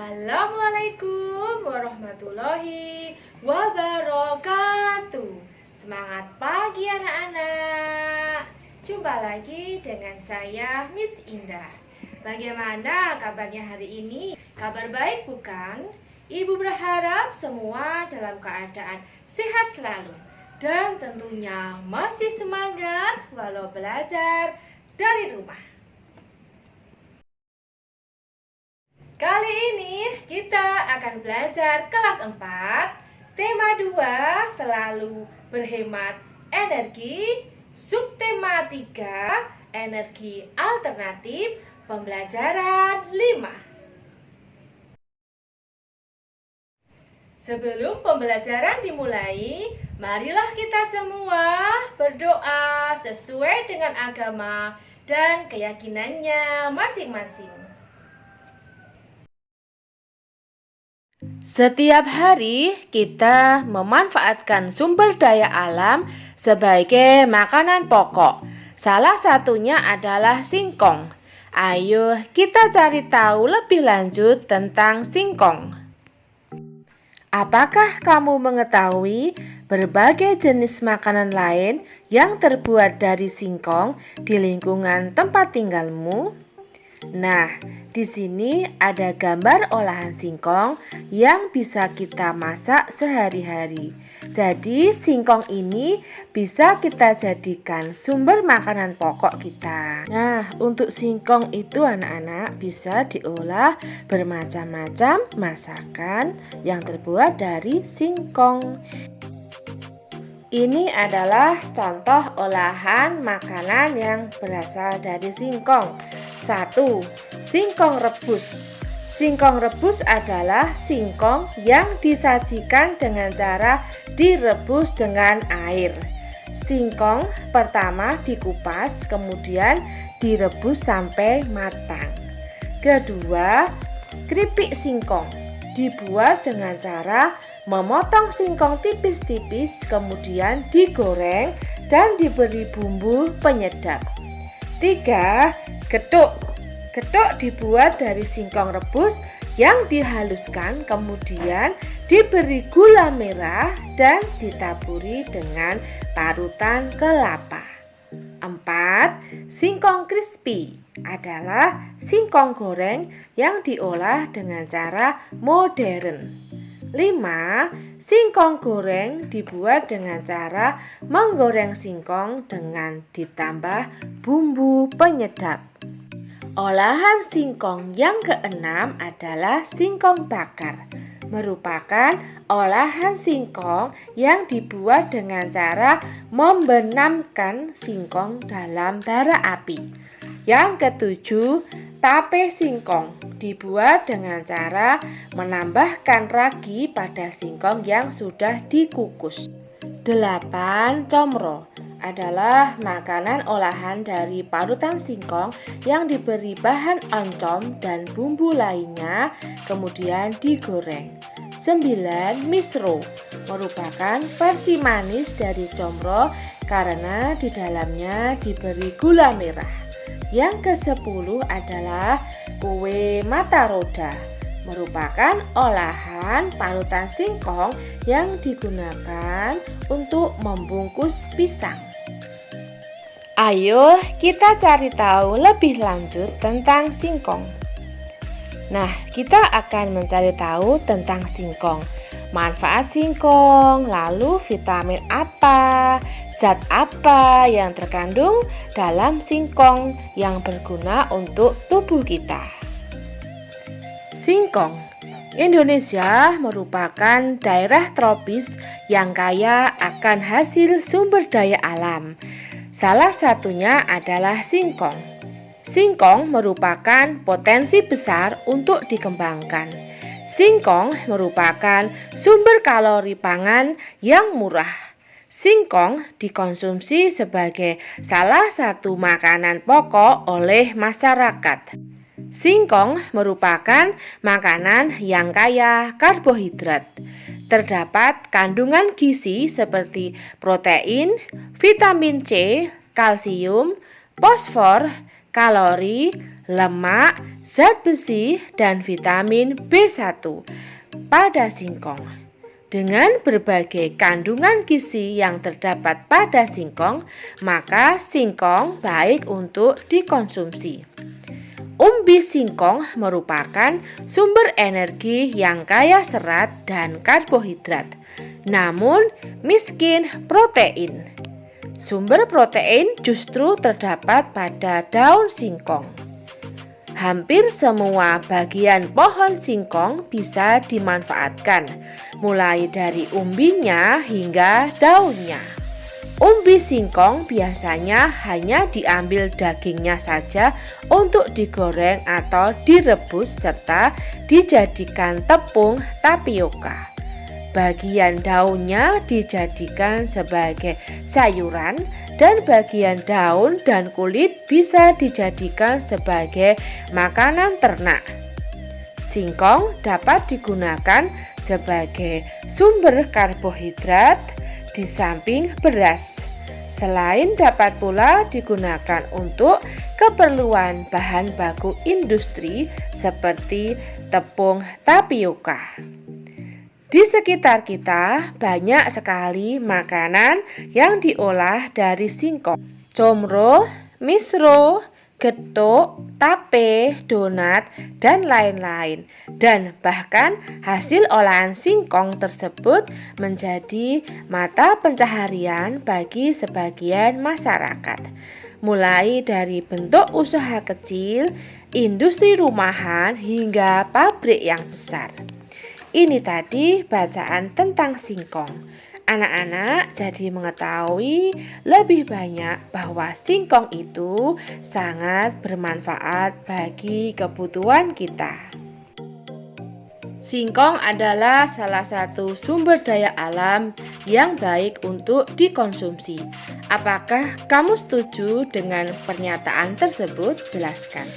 Assalamualaikum warahmatullahi wabarakatuh. Semangat pagi anak-anak. Jumpa lagi dengan saya Miss Indah. Bagaimana kabarnya hari ini? Kabar baik bukan? Ibu berharap semua dalam keadaan sehat selalu dan tentunya masih semangat walau belajar dari rumah. Kali ini kita akan belajar kelas 4, tema 2, selalu berhemat energi, subtema 3, energi alternatif, pembelajaran 5. Sebelum pembelajaran dimulai, marilah kita semua berdoa sesuai dengan agama dan keyakinannya masing-masing. Setiap hari kita memanfaatkan sumber daya alam sebagai makanan pokok. Salah satunya adalah singkong. Ayo kita cari tahu lebih lanjut tentang singkong. Apakah kamu mengetahui berbagai jenis makanan lain yang terbuat dari singkong di lingkungan tempat tinggalmu? Nah, di sini ada gambar olahan singkong yang bisa kita masak sehari-hari. Jadi, singkong ini bisa kita jadikan sumber makanan pokok kita. Nah, untuk singkong itu anak-anak bisa diolah bermacam-macam masakan yang terbuat dari singkong. Ini adalah contoh olahan makanan yang berasal dari singkong. 1. Singkong rebus. Singkong rebus adalah singkong yang disajikan dengan cara direbus dengan air. Singkong pertama dikupas, kemudian direbus sampai matang. Kedua, keripik singkong. Dibuat dengan cara memotong singkong tipis-tipis, kemudian digoreng dan diberi bumbu penyedap. 3. Getuk. Getuk dibuat dari singkong rebus yang dihaluskan, kemudian diberi gula merah dan ditaburi dengan parutan kelapa. 4. Singkong crispy adalah singkong goreng yang diolah dengan cara modern. 5. Singkong goreng dibuat dengan cara menggoreng singkong dengan ditambah bumbu penyedap. Olahan singkong yang keenam adalah singkong bakar. Merupakan olahan singkong yang dibuat dengan cara membenamkan singkong dalam bara api. Yang ketujuh, tape singkong dibuat dengan cara menambahkan ragi pada singkong yang sudah dikukus. 8. Comro adalah makanan olahan dari parutan singkong yang diberi bahan oncom dan bumbu lainnya, kemudian digoreng. 9. Misro merupakan versi manis dari comro karena di dalamnya diberi gula merah. Yang ke-10 adalah kue mata roda, merupakan olahan parutan singkong yang digunakan untuk membungkus pisang. Ayo kita cari tahu lebih lanjut tentang singkong. Nah, kita akan mencari tahu tentang singkong. Manfaat singkong, lalu vitamin apa, zat apa yang terkandung dalam singkong yang berguna untuk tubuh kita. Singkong. Indonesia merupakan daerah tropis yang kaya akan hasil sumber daya alam. Salah satunya adalah singkong. Singkong merupakan potensi besar untuk dikembangkan. Singkong merupakan sumber kalori pangan yang murah. Singkong dikonsumsi sebagai salah satu makanan pokok oleh masyarakat. Singkong merupakan makanan yang kaya karbohidrat. Terdapat kandungan gizi seperti protein, vitamin C, kalsium, fosfor, kalori, lemak, zat besi, dan vitamin B1 pada singkong. Dengan berbagai kandungan gizi yang terdapat pada singkong, maka singkong baik untuk dikonsumsi. Umbi singkong merupakan sumber energi yang kaya serat dan karbohidrat, namun miskin protein. Sumber protein justru terdapat pada daun singkong. Hampir semua bagian pohon singkong bisa dimanfaatkan, mulai dari umbinya hingga daunnya. Umbi singkong biasanya hanya diambil dagingnya saja untuk digoreng atau direbus serta dijadikan tepung tapioka. Bagian daunnya dijadikan sebagai sayuran dan bagian daun dan kulit bisa dijadikan sebagai makanan ternak. Singkong dapat digunakan sebagai sumber karbohidrat di samping beras. Selain dapat pula digunakan untuk keperluan bahan baku industri seperti tepung tapioka. Di sekitar kita banyak sekali makanan yang diolah dari singkong. Comro, misro, getuk, tape, donat, dan lain-lain. Dan bahkan hasil olahan singkong tersebut menjadi mata pencaharian bagi sebagian masyarakat. Mulai dari bentuk usaha kecil, industri rumahan, hingga pabrik yang besar. Ini tadi bacaan tentang singkong. Anak-anak jadi mengetahui lebih banyak bahwa singkong itu sangat bermanfaat bagi kebutuhan kita. Singkong adalah salah satu sumber daya alam yang baik untuk dikonsumsi. Apakah kamu setuju dengan pernyataan tersebut? Jelaskan.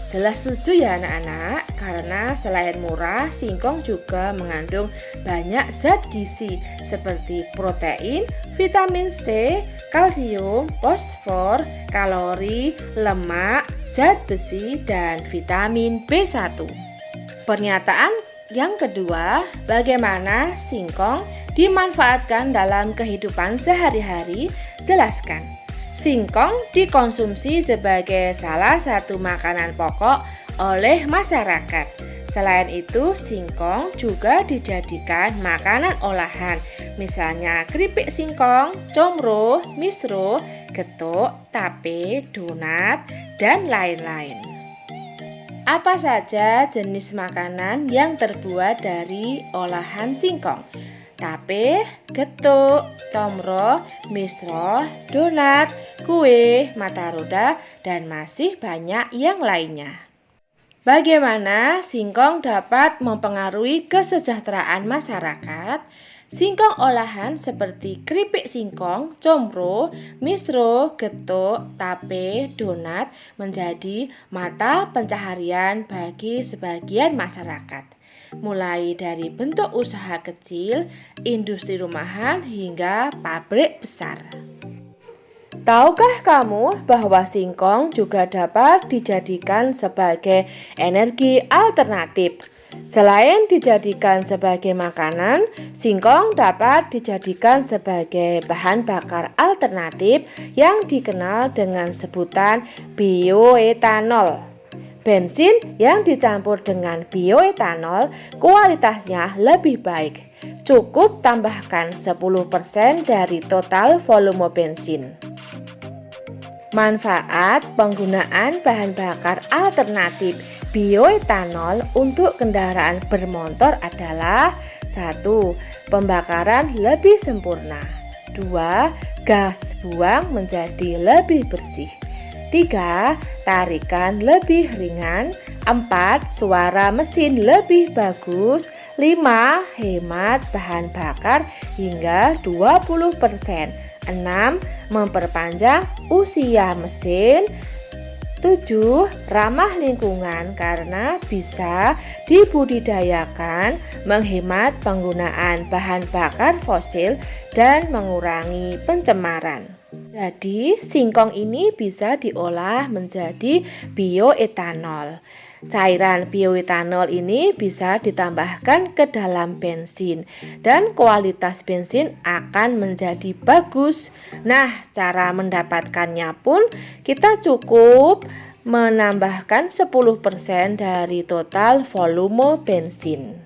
Jelas setuju ya anak-anak, karena selain murah, singkong juga mengandung banyak zat gizi seperti protein, vitamin C, kalsium, fosfor, kalori, lemak, zat besi, dan vitamin B1. Pernyataan yang kedua, bagaimana singkong dimanfaatkan dalam kehidupan sehari-hari? Jelaskan. Singkong dikonsumsi sebagai salah satu makanan pokok oleh masyarakat. Selain itu, singkong juga dijadikan makanan olahan, misalnya keripik singkong, comro, misro, getuk, tape, donat, dan lain-lain. Apa saja jenis makanan yang terbuat dari olahan singkong? Tape, getuk, comro, misro, donat, kue, mata roda, dan masih banyak yang lainnya. Bagaimana singkong dapat mempengaruhi kesejahteraan masyarakat? Singkong olahan seperti keripik singkong, comro, misro, getuk, tape, donat menjadi mata pencaharian bagi sebagian masyarakat. Mulai dari bentuk usaha kecil, industri rumahan, hingga pabrik besar. Tahukah kamu bahwa singkong juga dapat dijadikan sebagai energi alternatif? Selain dijadikan sebagai makanan, singkong dapat dijadikan sebagai bahan bakar alternatif yang dikenal dengan sebutan bioetanol. Bensin yang dicampur dengan bioetanol kualitasnya lebih baik. Cukup tambahkan 10% dari total volume bensin. Manfaat penggunaan bahan bakar alternatif bioetanol untuk kendaraan bermotor adalah 1. Pembakaran lebih sempurna. 2. Gas buang menjadi lebih bersih. 3. Tarikan lebih ringan. 4. Suara mesin lebih bagus. 5. Hemat bahan bakar hingga 20%. 6. Memperpanjang usia mesin. 7. Ramah lingkungan karena bisa dibudidayakan, menghemat penggunaan bahan bakar fosil, dan mengurangi pencemaran. Jadi, singkong ini bisa diolah menjadi bioetanol. Cairan bioetanol ini bisa ditambahkan ke dalam bensin dan kualitas bensin akan menjadi bagus. Nah, cara mendapatkannya pun kita cukup menambahkan 10% dari total volume bensin.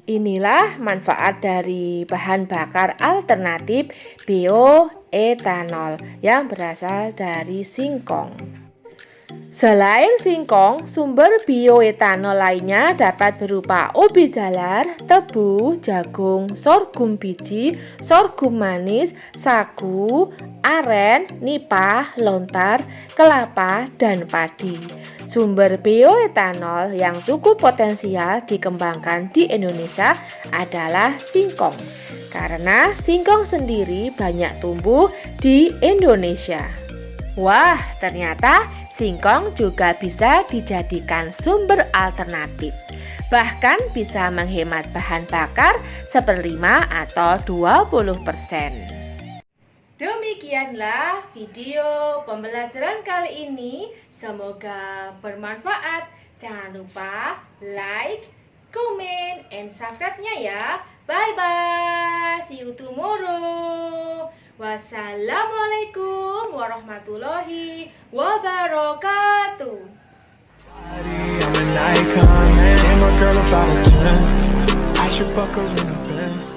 Inilah manfaat dari bahan bakar alternatif bioetanol yang berasal dari singkong. Selain singkong, sumber bioetanol lainnya dapat berupa ubi jalar, tebu, jagung, sorghum biji, sorghum manis, sagu, aren, nipah, lontar, kelapa, dan padi. Sumber bioetanol yang cukup potensial dikembangkan di Indonesia adalah singkong, karena singkong sendiri banyak tumbuh di Indonesia. Wah, ternyata singkong juga bisa dijadikan sumber alternatif. Bahkan bisa menghemat bahan bakar 1/5 atau 20%. Demikianlah video pembelajaran kali ini. Semoga bermanfaat. Jangan lupa like, comment, and subscribe-nya ya. Bye-bye. See you tomorrow. Wassalamualaikum warahmatullahi wabarakatuh. I'm an icon, man. I'm a girl about a 10. I should fuck her in the Benz.